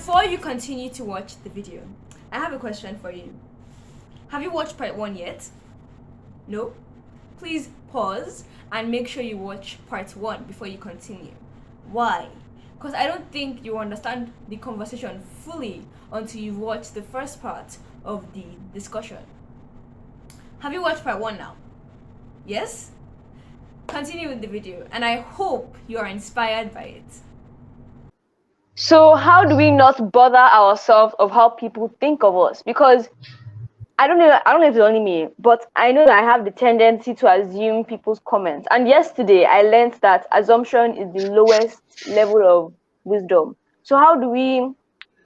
before you continue to watch the video, I have a question for you. Have you watched part 1 yet? No? Please pause and make sure you watch part 1 before you continue. Why? Because I don't think you understand the conversation fully until you watch the first part of the discussion. Have you watched part 1 now? Yes? Continue with the video, and I hope you are inspired by it. So how do we not bother ourselves of how people think of us? Because I don't know if it's only me, but I know that I have the tendency to assume people's comments. And yesterday I learned that assumption is the lowest level of wisdom. So how do we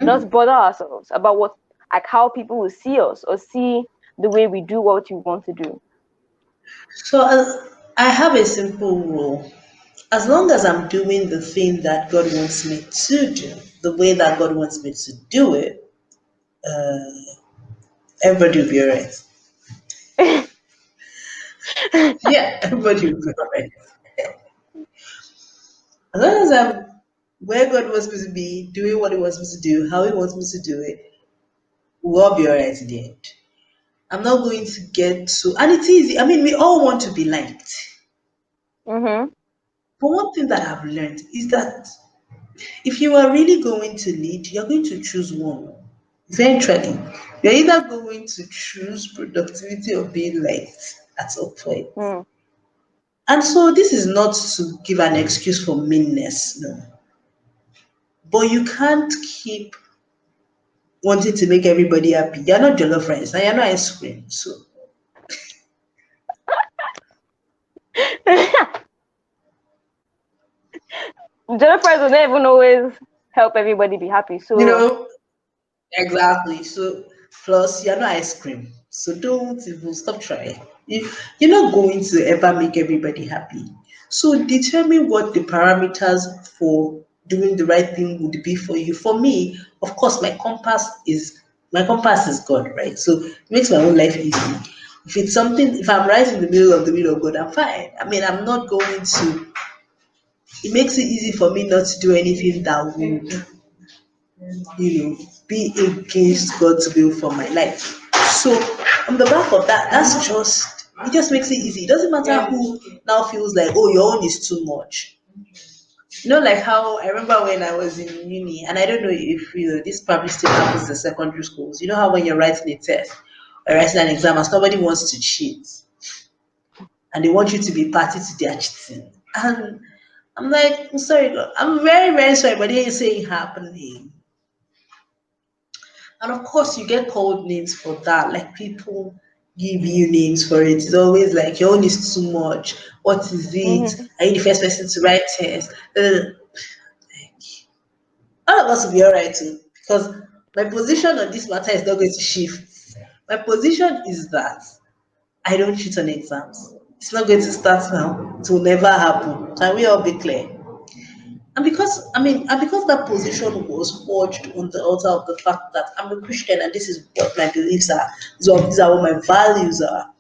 not bother ourselves about how people will see us or see the way we do what we want to do? So I have a simple rule. As long as I'm doing the thing that God wants me to do, the way that God wants me to do it, everybody will be alright. Yeah, everybody will be alright. As long as I'm where God wants me to be, doing what He wants me to do, how He wants me to do it, we'll all be alright in the end. I'm not going to get so, and it's easy. I mean, we all want to be liked. Mm-hmm. But one thing that I've learned is that if you are really going to lead, you're going to choose one. Eventually, you're either going to choose productivity or being liked at some point. Mm. And so this is not to give an excuse for meanness, no. But you can't keep wanting to make everybody happy. You're not jollof rice and you're not ice cream. So Jollof rice will not even always help everybody be happy. you So know, exactly. So plus you're not ice cream. So don't even stop trying. You're not going to ever make everybody happy. So determine what the parameters for doing the right thing would be for you. For me, of course, my compass is God, right? So it makes my own life easy. If I'm right in the middle of the will of God, I'm fine. I mean, I'm not going to. It makes it easy for me not to do anything that would be against God's will for my life. So on the back of that, it just makes it easy. It doesn't matter who now feels like, oh, your own is too much. Like how I remember when I was in uni, and I don't know if this probably still happens in secondary schools. You know how when you're writing a test or writing an exam and somebody wants to cheat and they want you to be party to their cheating. And I'm like, I'm sorry, God. I'm very, very sorry, but they ain't saying happening. And of course, you get called names for that. Like people give you names for it. It's always like your own is too much. What is it? mm-hmm. Are you the first person to write test? All of us will be alright too, because my position on this matter is not going to shift. My position is that I don't cheat on exams. It's not going to start now. It will never happen. Can we all be clear? And because that position was forged on the altar of the fact that I'm a Christian and this is what my beliefs are, these are what my values are.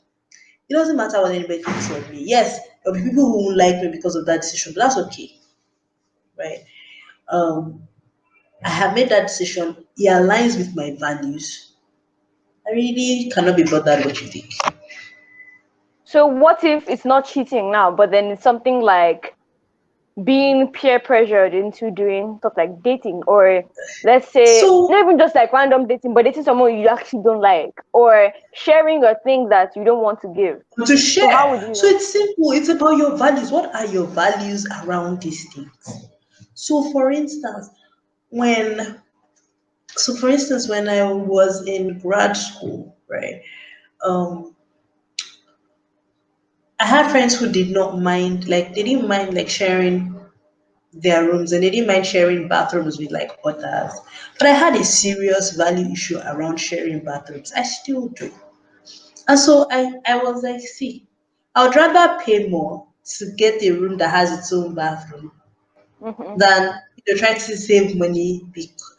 It doesn't matter what anybody thinks of me. Yes, there'll be people who won't like me because of that decision, but that's okay, right? Um, I have made that decision. It aligns with my values. I really cannot be bothered what you think. So what if it's not cheating now, but then it's something like being peer pressured into doing stuff like dating, or let's say So not even just like random dating, but dating someone you actually don't like, or sharing a thing that you don't want to give. to So how would share. So you? it's simple. It's about your values. What are your values around these things? So for instance, when when I was in grad school, right, um, I had friends who did not mind, like they didn't mind like sharing their rooms and they didn't mind sharing bathrooms with like others. But I had a serious value issue around sharing bathrooms. I still do. And so I was like, see, I would rather pay more to get a room that has its own bathroom Mm-hmm. than try to save money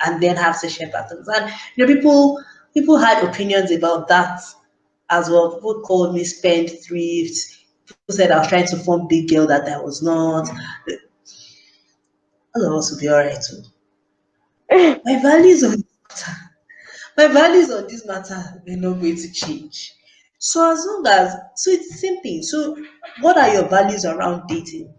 and then have to share bathrooms. And people had opinions about that as well. People called me spendthrift. People said I was trying to form big girl that I was not. All of us will be alright too. My values on my values on this matter are not going to change. So as long as so it's the same thing. So what are your values around dating?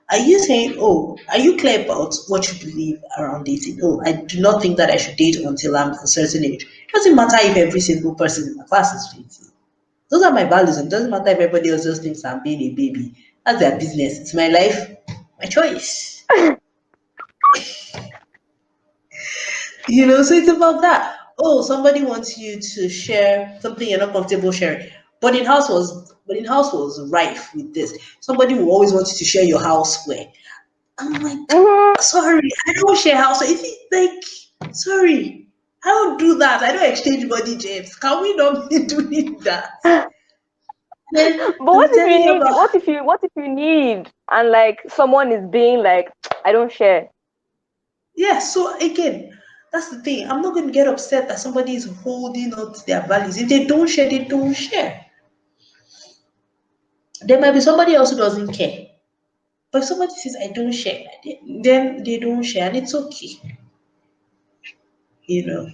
Are you saying, oh, are you clear about what you believe around dating? Oh, I do not think that I should date until I'm a certain age. It doesn't matter if every single person in my class is 20. Those are my values, and it doesn't matter if everybody else just thinks I'm being a baby. That's their business. It's my life, my choice. So it's about that. Oh, somebody wants you to share something you're not comfortable sharing. But in house was rife with this. Somebody will always want you to share your houseware. I'm like, Mhm. sorry, I don't share house. If it like, sorry, I don't do that. I don't exchange body jets. Can we not be doing that? Then But they'll what be if you telling you need? about What if you need? And like someone is being like, I don't share. yeah. So again, that's the thing. I'm not going to get upset that somebody is holding on to their values. If they don't share, they don't share. There might be somebody else who doesn't care. But if somebody says I don't share, then they don't share, and it's okay. You know,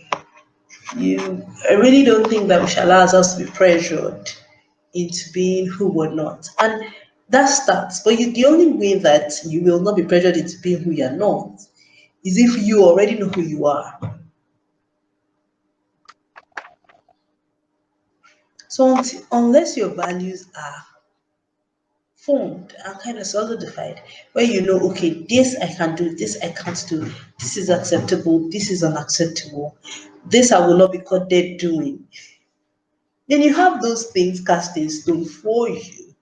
I really don't think that we should allow ourselves to be pressured into being who we're not. And that starts, but the only way that you will not be pressured into being who you're not is if you already know who you are. So unless your values are formed and kind of solidified, where you know, okay, this I can do, this I can't do, this is acceptable, this is unacceptable, this I will not be caught dead doing. Then you have those things cast in stone for you.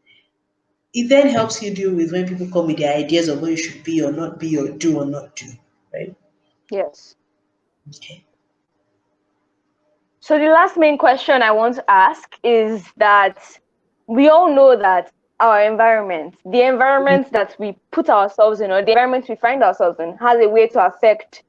It then helps you deal with when people come with their ideas of what you should be or not be or do or not do. Right? Yes. Okay. So the last main question I want to ask is that we all know that our environment, the environment that we put ourselves in, or the environment we find ourselves in, has a way to affect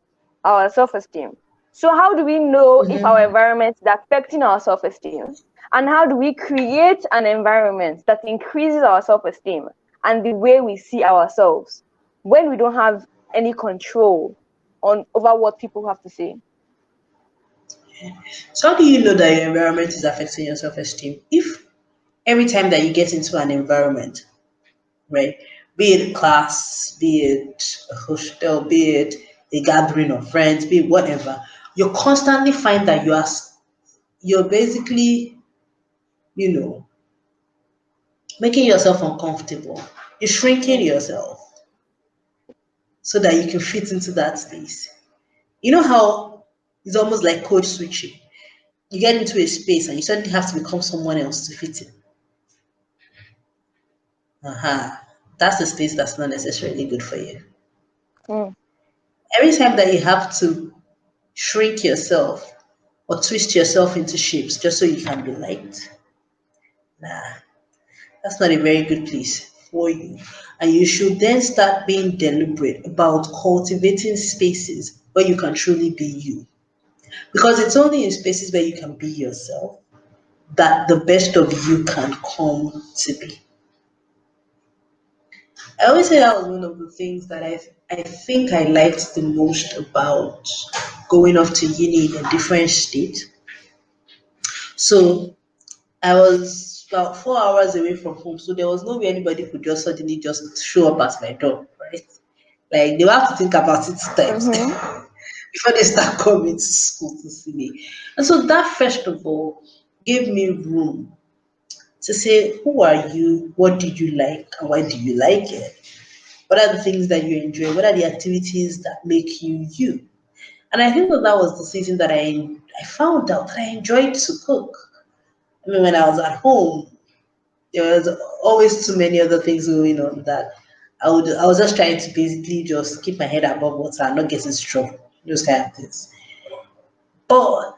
our self-esteem. So how do we know if our Mhm. environment is affecting our self-esteem? And how do we create an environment that increases our self-esteem and the way we see ourselves when we don't have any control on over what people have to say? So how do you know that your environment is affecting your self-esteem? If every time that you get into an environment, right, be it class, be it a hostel, be it a gathering of friends, be it whatever, you constantly find that you're basically, you know, making yourself uncomfortable. You're shrinking Mm. yourself so that you can fit into that space. You know how it's almost like code switching. You get into a space and you suddenly have to become someone else to fit in. That's a space that's not necessarily good for you. Mm. Every time that you have to shrink yourself or twist yourself into shapes just so you can be liked, nah, that's not a very good place for you. And you should then start being deliberate about cultivating spaces where you can truly be you. Because it's only in spaces where you can be yourself that the best of you can come to be. I always say that was one of the things that I think I liked the most about going off to uni in a different state. So I was about 4 hours away from home, so there was no way anybody could just suddenly just show up at my door, right? Like they will have to think about it 2 times Mm-hmm. before they start coming to school to see me. And so that first of all gave me room to say, who are you? What did you like? And why do you like it? What are the things that you enjoy? What are the activities that make you you? And I think that was the season that I found out that I enjoyed to cook. I mean, when I was at home, there was always too many other things going on that I was just trying to basically just keep my head above water and not get into trouble. Those kind of things. But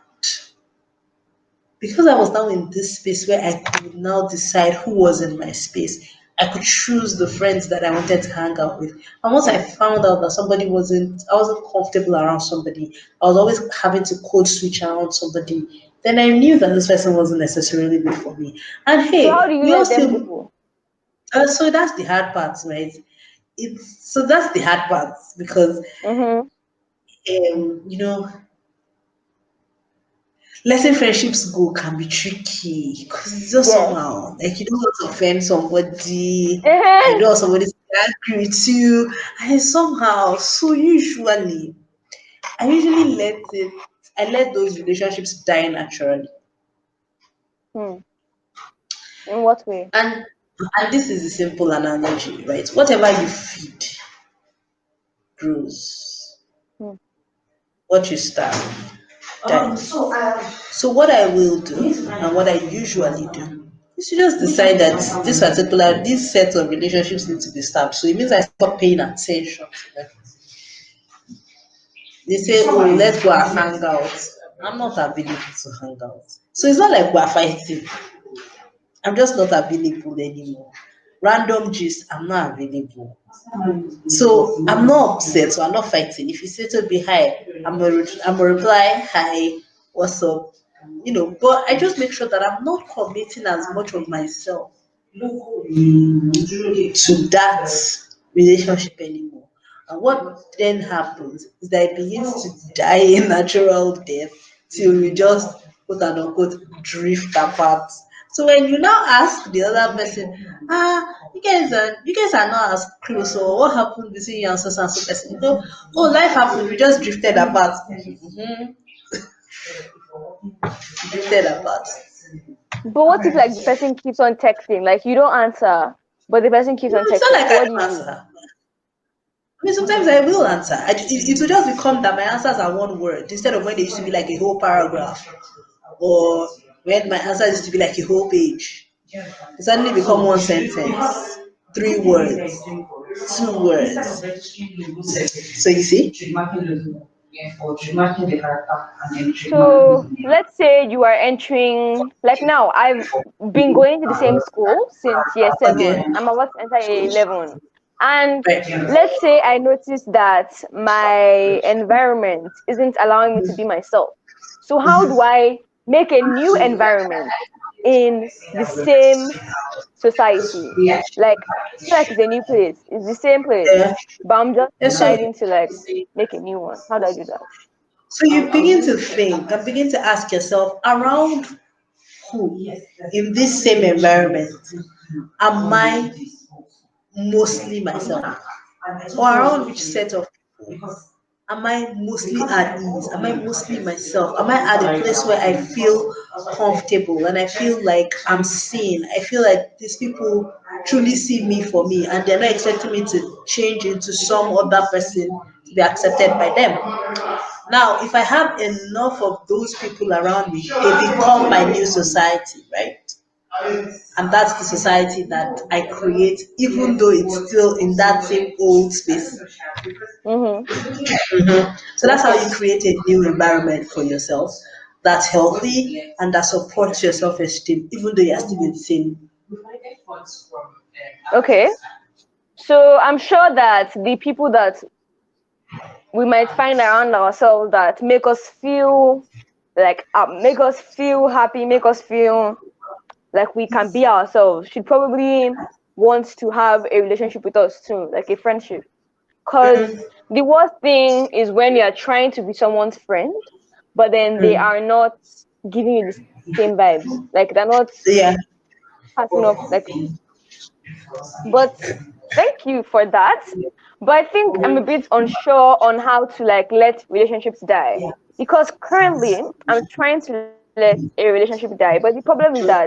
because I was now in this space where I could now decide who was in my space, I could choose the friends that I wanted to hang out with. And once I found out that I wasn't comfortable around somebody, I was always having to code switch around somebody, then I knew that this person wasn't necessarily good for me. And So how do hey, you we all let them still, go? so that's the hard part, right? That's the hard part because Mm-hmm. you know, letting friendships go can be tricky because it's just Yes. somehow like you don't want to offend somebody, I Uh-huh. don't want somebody to be angry with you, and then somehow, so usually, I let those relationships die naturally. Hmm. In what way? And this is a simple analogy, right? Whatever you feed grows. Hmm. What you starve dies. So what I will do and what I usually do is to just decide that this set of relationships need to be stopped. So it means I stop paying attention to them. They say, oh, let's go and hang out. I'm not available to hang out. So it's not like we're fighting. I'm just not available anymore. Random gist, I'm not available. So I'm not upset, so I'm not fighting. If you say to be hi, I'm a reply, hi, what's up? But I just make sure that I'm not committing as much of myself to that relationship anymore. And what then happens is that it begins to die a natural death till we just quote and unquote drift apart. So when you now ask the other person, you guys are not as close, or what happened between you and so person? You go, oh, life happened, we just drifted apart. Drifted apart. But what if like the person keeps on texting, like you don't answer, but the person keeps No, on it's not texting? like So I what do you don't do? answer. I mean, sometimes I will answer. It will just become that my answers are one word instead of when they used to be like a whole paragraph, or when my answers used to be like a whole page. It suddenly become one sentence, 3 words, 2 words. So you see? So let's say you are entering, like now, I've been going to the same school since year Okay. 7. I'm about to enter year 11. And Right. let's say I notice that my environment isn't allowing me to be myself. So how do I make a new environment in the same society? Like, it's not like it's a new place, it's the same place, Yeah. but I'm just Yeah, so deciding to like make a new one. How do I do that? so you begin to think and begin to ask yourself, around who in this same environment am I mostly myself? Or Hmm. around which set of people am I mostly at ease? Am I mostly myself? Am I at a place where I feel comfortable and I feel like I'm seen? I feel like these people truly see me for me and they're not expecting me to change into some other person to be accepted by them. Now, if I have enough of those people around me, they become my new society, right? And that's the society that I create, even though it's still in that same old space. Mm-hmm. So that's how you Okay. create a new environment for yourself that's healthy and that supports your self esteem, even though you're still in the same. Okay. So I'm sure that the people that we might find around ourselves that make us feel like make us feel happy, make us feel like we can be ourselves should probably want to have a relationship with us too, like a friendship. Because the worst thing is when you're trying to be someone's friend, but then they Mm. are not giving you the same vibes. Like they're not Yeah. passing off like. But thank you for that. But I think I'm a bit unsure on how to like let relationships die. Because currently I'm trying to let a relationship die. But the problem is that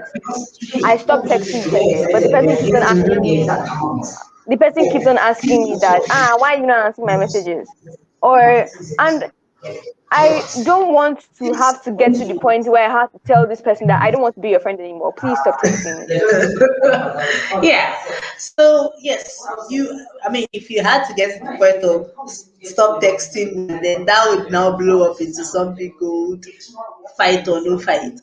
I stopped texting the person, but the person keeps on asking me that, why are you not answering my messages? Or and I don't want to have to get to the point where I have to tell this person that I don't want to be your friend anymore. Please stop texting me. Yeah. So yes, I mean, if you had to get to the point of stop texting me, then that would now blow up into something called fight or no fight.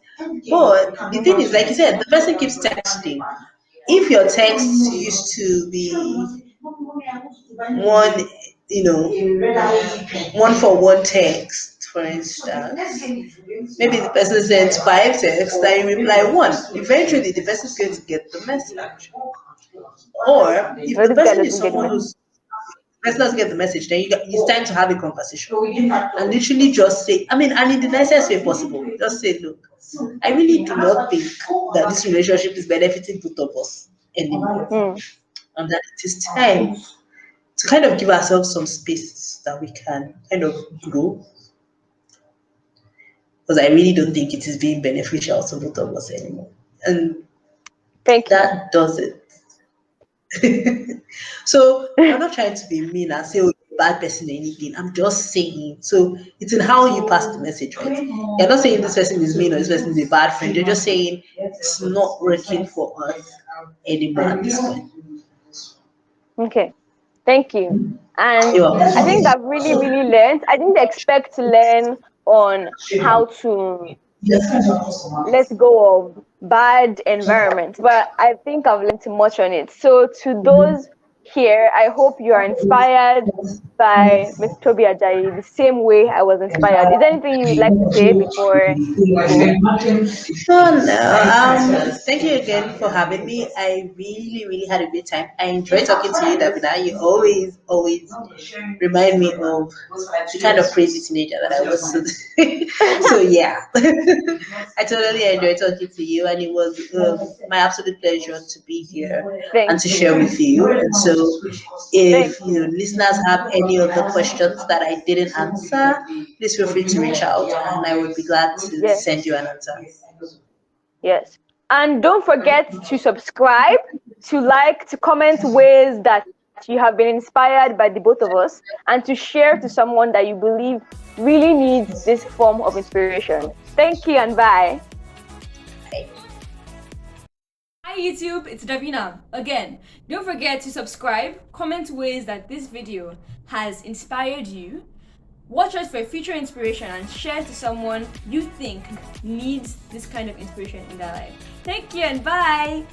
But the thing Mm-hmm. is, like you said, the person keeps texting. If your text used to be one, you know, one for one text, for instance, maybe the person sends 5 texts, then you reply one. Eventually, the person is going to get the message. Or if No, the this guy person is doesn't get the someone message. who's person doesn't get the message, then it's time to have a conversation. And literally just say, I mean, and in the nicest way possible, just say, look, I really do not think that this relationship is benefiting both of us anymore. Mm. And that it is time to kind of give ourselves some space that we can kind of grow. Because I really don't think it is being beneficial to both of us anymore. And Thank you. that does it. So I'm not trying to be mean and say, oh, you're a bad person or anything. I'm just saying. So it's in how you pass the message, right? You're not saying this person is mean or this person is a bad friend. You're just saying it's not working for us anymore at this point. Okay. Thank you. And You're I think welcome. I've really, really learned. I didn't expect to learn on how to let go of bad environments, but I think I've learned much on it. So to those here, I hope you are inspired by Ms Tobiloba Ajayi the same way I was inspired. Is there anything you would like to say before we go? Oh no. Thank you again for having me. I really, really had a good time. I enjoyed talking to you, Davina. You always remind me of the kind of crazy teenager that I was. So yeah, I totally enjoyed talking to you, and it was my absolute pleasure to be here and Thank to share you. with you. And so, Thank if you. listeners have any of the questions that I didn't answer, please feel free to reach out, and I would be glad to send Yes. you an answer. Yes. And don't forget to subscribe, to like, to comment ways that you have been inspired by the both of us, and to share to someone that you believe really needs this form of inspiration. Thank you and bye. Hi YouTube, it's Davina. Again, don't forget to subscribe, comment ways that this video has inspired you, watch us for future inspiration, and share to someone you think needs this kind of inspiration in their life. Thank you and bye!